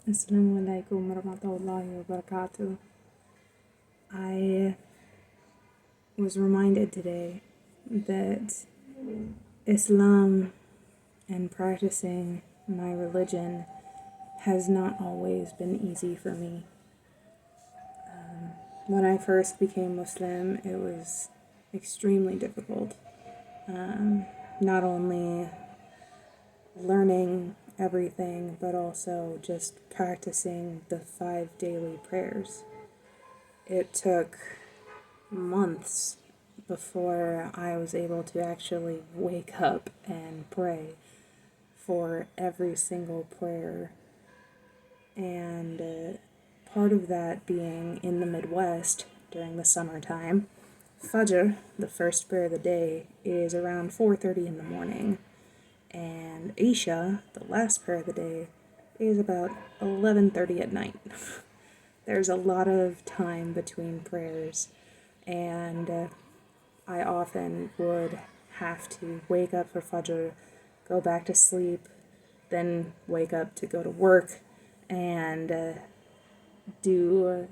Assalamu alaikum warahmatullahi wabarakatuh. I was reminded today that Islam and practicing my religion has not always been easy for me. When I first became Muslim, it was extremely difficult. Not only learning everything, but also just practicing the 5 daily prayers. It took months before I was able to actually wake up and pray for every single prayer. And part of that being in the Midwest during the summertime. Fajr, the first prayer of the day, is around 4:30 in the morning. And Isha, the last prayer of the day, is about 11:30 at night. There's a lot of time between prayers, and I often would have to wake up for Fajr, go back to sleep, then wake up to go to work, and do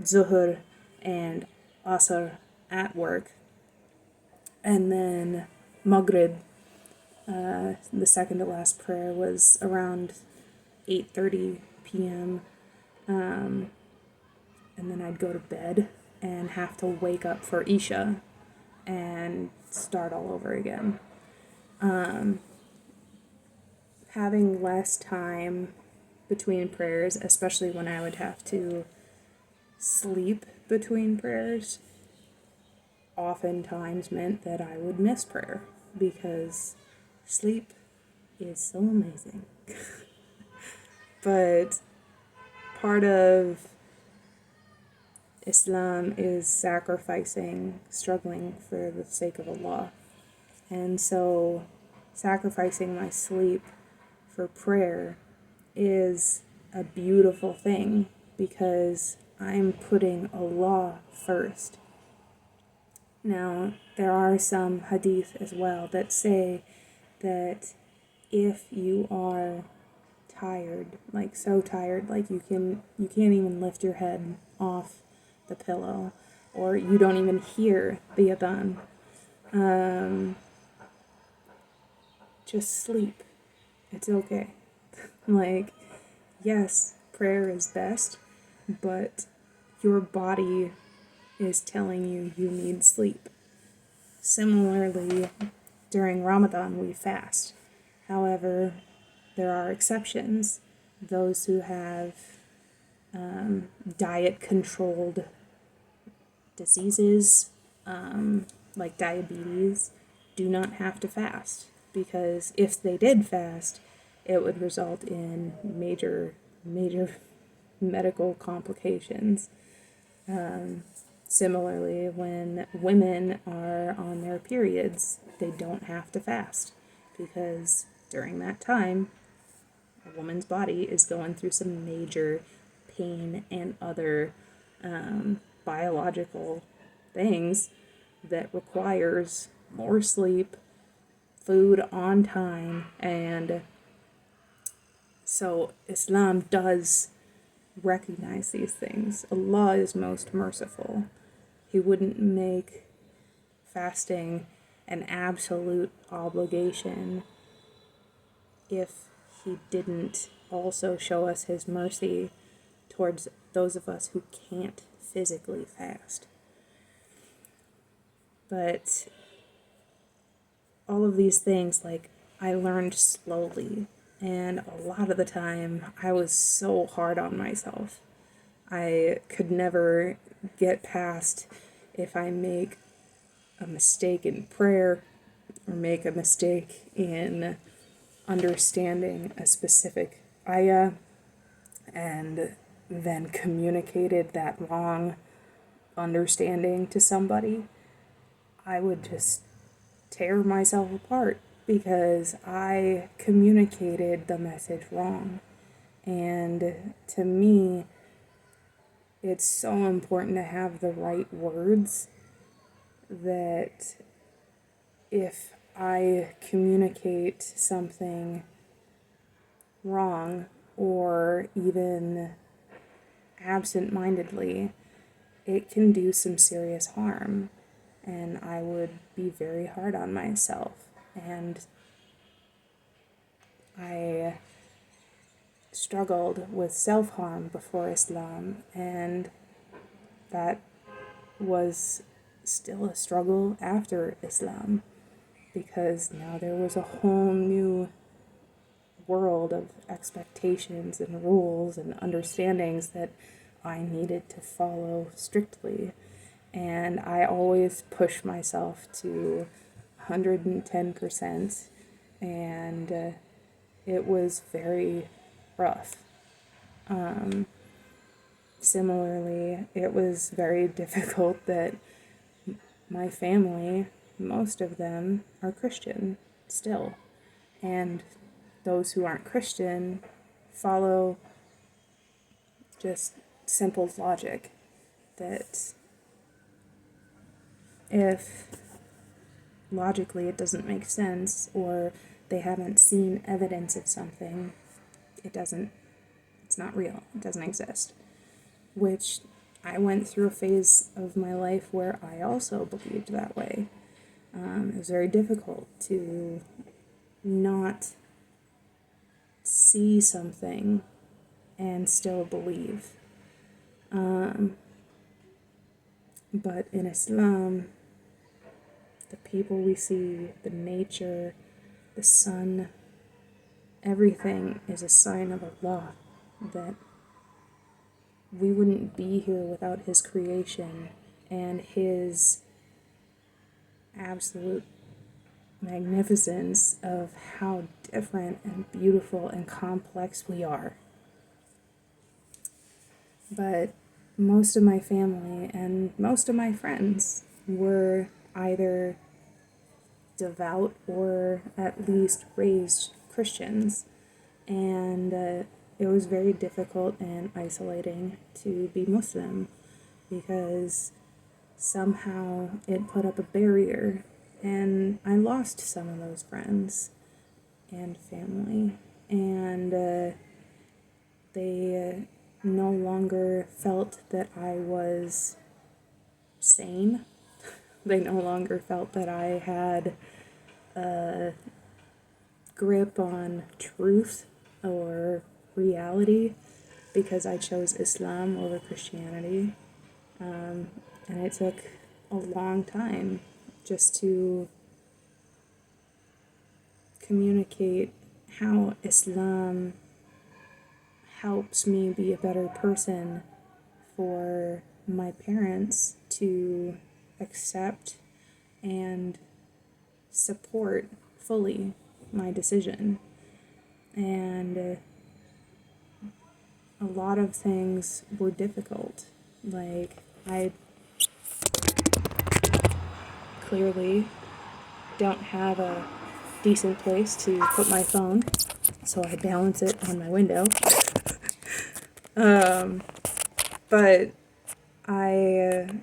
Zuhr and Asr at work. And then Maghrib, the second to last prayer, was around 8:30 p.m. And then I'd go to bed and have to wake up for Isha and start all over again. Having less time between prayers, especially when I would have to sleep between prayers, oftentimes meant that I would miss prayer because sleep is so amazing. But part of Islam is sacrificing, struggling for the sake of Allah. And so sacrificing my sleep for prayer is a beautiful thing because I'm putting Allah first. Now, there are some hadith as well that say that if you are tired, like so tired, like you can't even lift your head off the pillow, or you don't even hear the adhan, just sleep. It's okay. Like, yes, prayer is best, but your body is telling you you need sleep. Similarly, during Ramadan, we fast. However, there are exceptions. Those who have diet-controlled diseases, like diabetes, do not have to fast, because if they did fast, it would result in major medical complications. Similarly, when women are on their periods, they don't have to fast, because during that time, a woman's body is going through some major pain and other biological things that requires more sleep, food on time, and so Islam does recognize these things. Allah is most merciful. He wouldn't make fasting an absolute obligation if He didn't also show us His mercy towards those of us who can't physically fast. But all of these things, like, I learned slowly, and a lot of the time I was so hard on myself. I could never get past if I make a mistake in prayer or make a mistake in understanding a specific ayah and then communicated that wrong understanding to somebody. I would just tear myself apart because I communicated the message wrong. And to me, it's so important to have the right words, that if I communicate something wrong, or even absent-mindedly, it can do some serious harm. And I would be very hard on myself. And I struggled with self-harm before Islam, and that was still a struggle after Islam, because now there was a whole new world of expectations and rules and understandings that I needed to follow strictly. And I always push myself to 110%, and it was very rough. Similarly, it was very difficult that my family, most of them, are Christian still. And those who aren't Christian follow just simple logic that if logically it doesn't make sense, or they haven't seen evidence of something, it's not real, it doesn't exist. Which I went through a phase of my life where I also believed that way. It was very difficult to not see something and still believe. But in Islam, the people we see, the nature, the sun, everything is a sign of Allah, that we wouldn't be here without His creation and His absolute magnificence of how different and beautiful and complex we are. But most of my family and most of my friends were either devout or at least raised Christians, and it was very difficult and isolating to be Muslim, because somehow it put up a barrier, and I lost some of those friends and family, and they no longer felt that I was sane. They no longer felt that I had a grip on truth or reality, because I chose Islam over Christianity. And it took a long time just to communicate how Islam helps me be a better person, for my parents to accept and support fully my decision. And a lot of things were difficult. Like, I clearly don't have a decent place to put my phone, so I balance it on my window. But I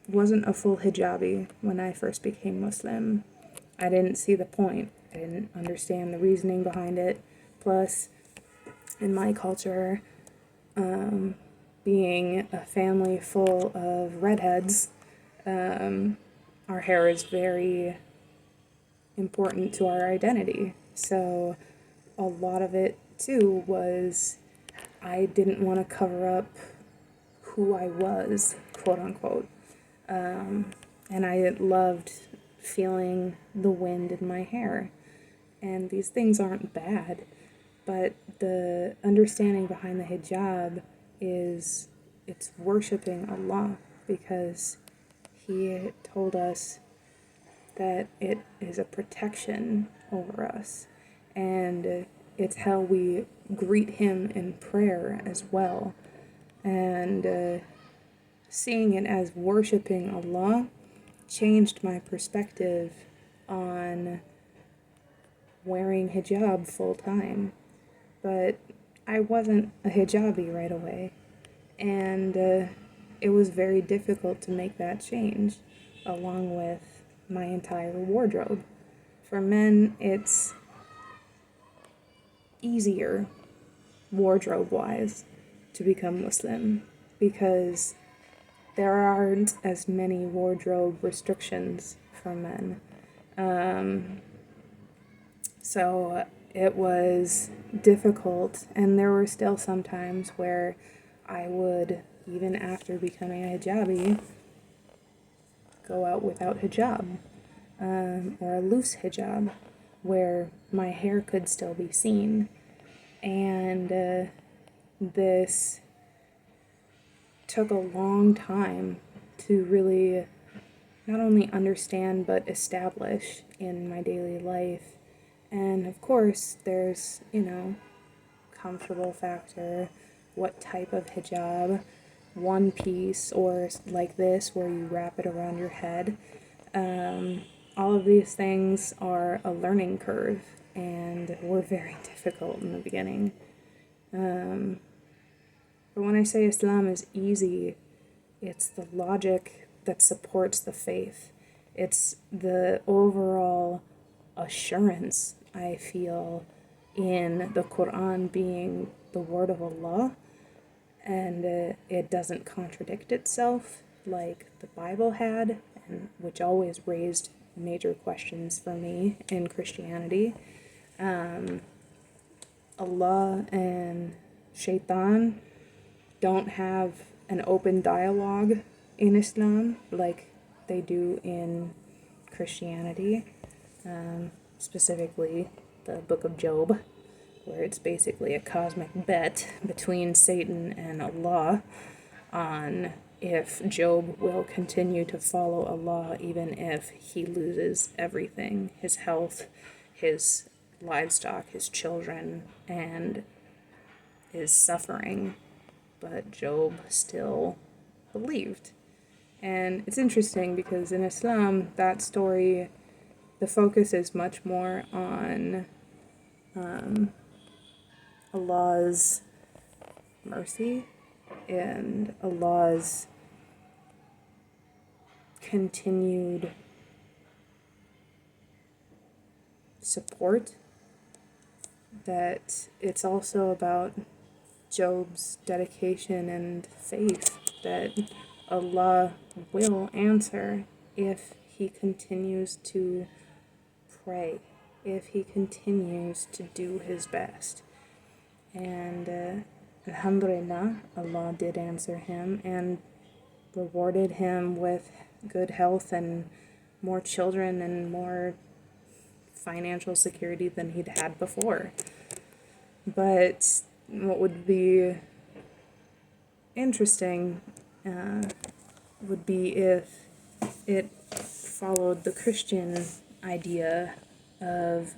wasn't a full hijabi when I first became Muslim. I didn't see the point. I didn't understand the reasoning behind it. Plus, in my culture, being a family full of redheads, our hair is very important to our identity. So a lot of it too was I didn't want to cover up who I was, quote unquote. And I loved feeling the wind in my hair. And these things aren't bad, but the understanding behind the hijab is it's worshiping Allah, because He told us that it is a protection over us, and it's how we greet Him in prayer as well. And seeing it as worshiping Allah changed my perspective on wearing hijab full time. But I wasn't a hijabi right away, and it was very difficult to make that change, along with my entire wardrobe. For men, it's easier wardrobe-wise, to become Muslim, because there aren't as many wardrobe restrictions for men. So it was difficult, and there were still some times where I would, even after becoming a hijabi, go out without hijab, or a loose hijab, where my hair could still be seen. And this took a long time to really not only understand but establish in my daily life. And of course, there's, comfortable factor, what type of hijab, one piece, or like this where you wrap it around your head. All of these things are a learning curve and were very difficult in the beginning. But when I say Islam is easy, it's the logic that supports the faith. It's the overall assurance I feel in the Quran being the word of Allah, and it doesn't contradict itself like the Bible had, and which always raised major questions for me in Christianity. Allah and Shaitan don't have an open dialogue in Islam like they do in Christianity, specifically the Book of Job, where it's basically a cosmic bet between Satan and Allah on if Job will continue to follow Allah even if he loses everything, his health, his livestock, his children, and his suffering. But Job still believed. And it's interesting because in Islam, that story, the focus is much more on Allah's mercy and Allah's continued support. That it's also about Job's dedication and faith that Allah will answer if he continues to pray, if he continues to do his best. And alhamdulillah, Allah did answer him and rewarded him with good health and more children and more financial security than he'd had before. But what would be interesting would be if it followed the Christian idea of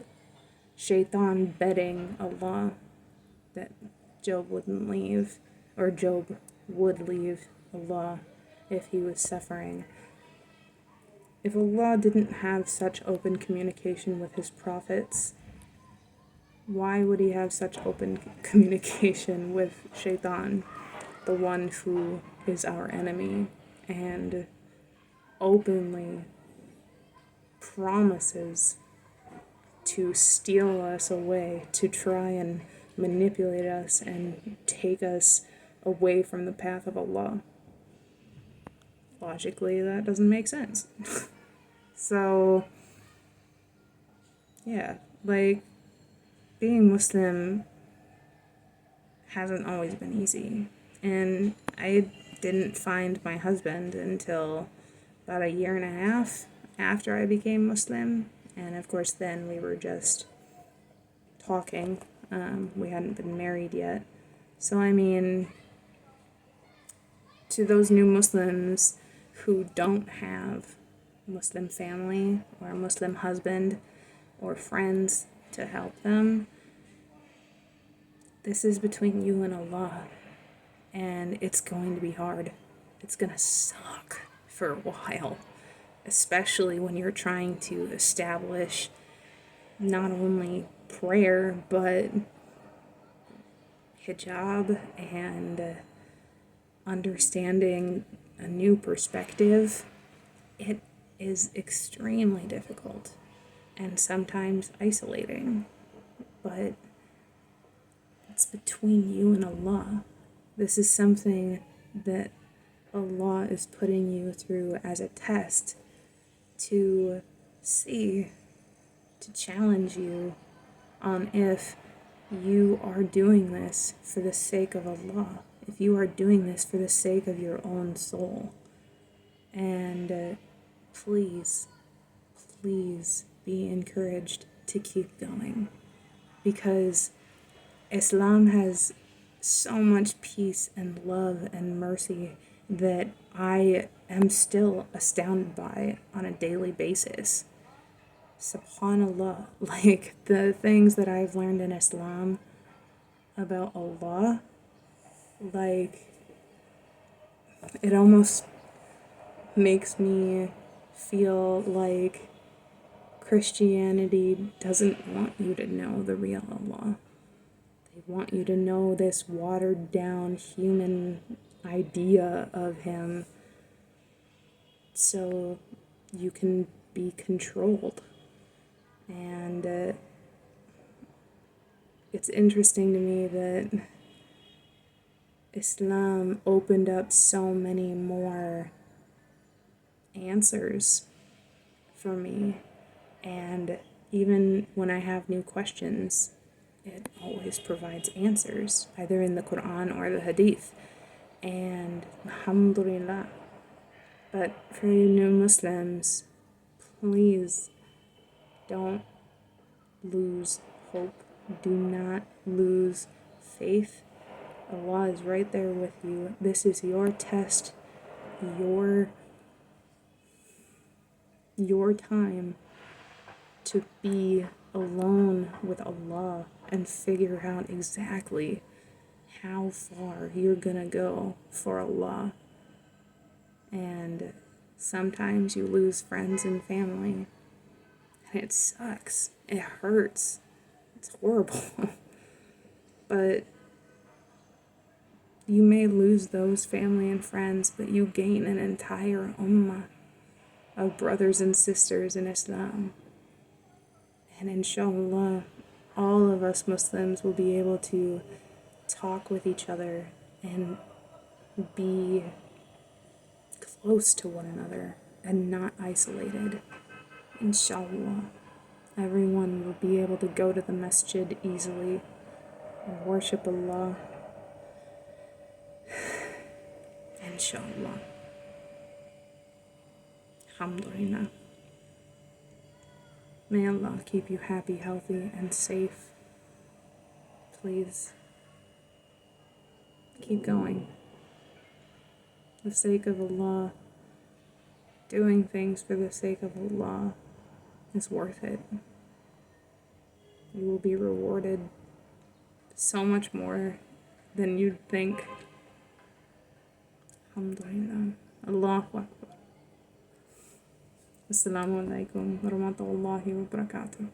Shaitan betting Allah that Job wouldn't leave, or Job would leave Allah if he was suffering. If Allah didn't have such open communication with his prophets, why would he have such open communication with Shaitan, the one who is our enemy and openly promises to steal us away, to try and manipulate us and take us away from the path of Allah? Logically, that doesn't make sense. So, yeah, like, being Muslim hasn't always been easy. And I didn't find my husband until about a year and a half after I became Muslim. And of course, then we were just talking. We hadn't been married yet. So, I mean, to those new Muslims who don't have a Muslim family or a Muslim husband or friends to help them, this is between you and Allah, and it's going to be hard. It's going to suck for a while, especially when you're trying to establish not only prayer, but hijab and understanding a new perspective. It is extremely difficult and sometimes isolating, but that's between you and Allah. This is something that Allah is putting you through as a test to see, to challenge you on if you are doing this for the sake of Allah, if you are doing this for the sake of your own soul. And please, please be encouraged to keep going, because Islam has so much peace and love and mercy that I am still astounded by on a daily basis. SubhanAllah, like the things that I've learned in Islam about Allah, like it almost makes me feel like Christianity doesn't want you to know the real Allah. They want you to know this watered down human idea of him so you can be controlled. And it's interesting to me that Islam opened up so many more answers for me, and even when I have new questions, it always provides answers, either in the Quran or the Hadith. And alhamdulillah. But for you new Muslims, please don't lose hope. Do not lose faith. Allah is right there with you. This is your test, your time to be alone with Allah and figure out exactly how far you're gonna go for Allah. And sometimes you lose friends and family, and it sucks. It hurts. It's horrible. But you may lose those family and friends, but you gain an entire ummah of brothers and sisters in Islam. And inshallah, all of us Muslims will be able to talk with each other and be close to one another and not isolated. Inshallah, everyone will be able to go to the masjid easily and worship Allah. Inshallah. Alhamdulillah. May Allah keep you happy, healthy, and safe. Please keep going. For the sake of Allah, doing things for the sake of Allah is worth it. You will be rewarded so much more than you'd think. Alhamdulillah. Allahu Akbar. Assalamu alaikum wa rahmatullahi wa barakatuh.